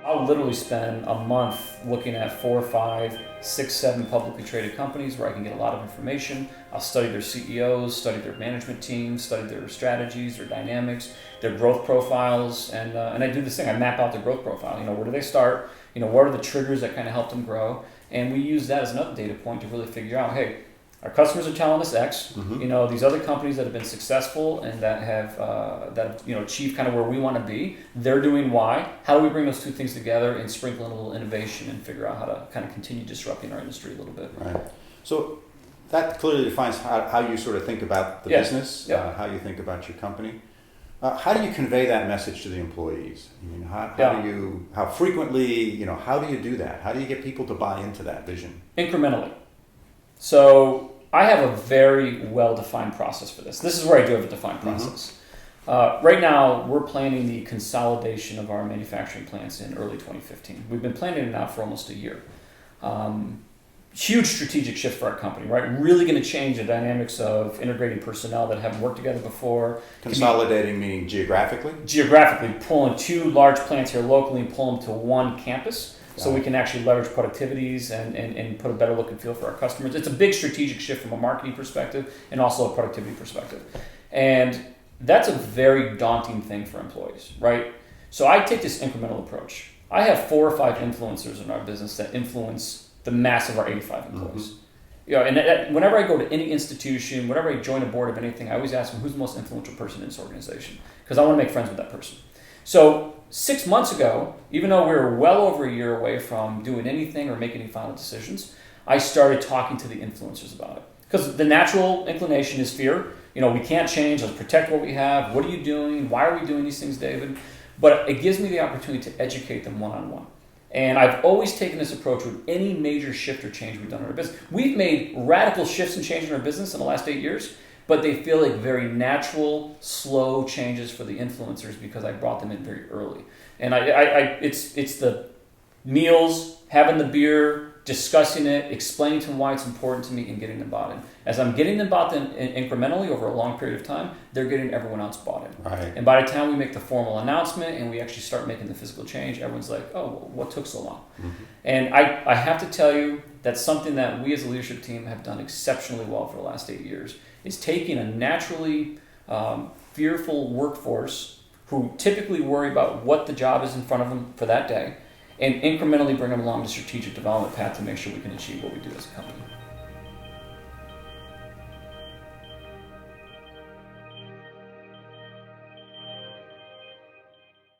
I'll literally spend a month looking at 4, 5, 6, 7 publicly traded companies where I can get a lot of information. I'll study their CEOs, study their management teams, study their strategies, their dynamics, their growth profiles, and I do this thing. I map out their growth profile. Where do they start? What are the triggers that kind of help them grow? And we use that as another data point to really figure out, hey, our customers are telling us X. Mm-hmm. These other companies that have been successful and that have achieved kind of where we want to be, they're doing Y. How do we bring those two things together and sprinkle in a little innovation and figure out how to kind of continue disrupting our industry a little bit? Right. So that clearly defines how you sort of think about the business, how you think about your company. How do you convey that message to the employees? How frequently, how do you do that? How do you get people to buy into that vision? Incrementally. So I have a very well-defined process for this. This is where I do have a defined process. Mm-hmm. Right now, we're planning the consolidation of our manufacturing plants in early 2015. We've been planning it out for almost a year. Huge strategic shift for our company, right? Really going to change the dynamics of integrating personnel that haven't worked together before. Consolidating meaning geographically? Geographically, pulling 2 large plants here locally and pull them to one campus. So we can actually leverage productivities and put a better look and feel for our customers. It's a big strategic shift from a marketing perspective and also a productivity perspective. And that's a very daunting thing for employees, right? So I take this incremental approach. I have 4 or 5 influencers in our business that influence the mass of our 85 employees. Mm-hmm. And whenever I go to any institution, whenever I join a board of anything, I always ask them, who's the most influential person in this organization? Because I want to make friends with that person. So 6 months ago, even though we were well over a year away from doing anything or making any final decisions, I started talking to the influencers about it. Because the natural inclination is fear. We can't change. Let's protect what we have. What are you doing? Why are we doing these things, David? But it gives me the opportunity to educate them one-on-one. And I've always taken this approach with any major shift or change we've done in our business. We've made radical shifts and changes in our business in the last 8 years, but they feel like very natural, slow changes for the influencers because I brought them in very early. And it's the meals, having the beer, discussing it, explaining to them why it's important to me, and getting them bought in. As I'm getting them bought in incrementally over a long period of time, they're getting everyone else bought in. Right. And by the time we make the formal announcement and we actually start making the physical change, everyone's like, oh, what took so long? Mm-hmm. And I have to tell you, that's something that we as a leadership team have done exceptionally well for the last 8 years, is taking a naturally fearful workforce who typically worry about what the job is in front of them for that day, and incrementally bring them along the strategic development path to make sure we can achieve what we do as a company.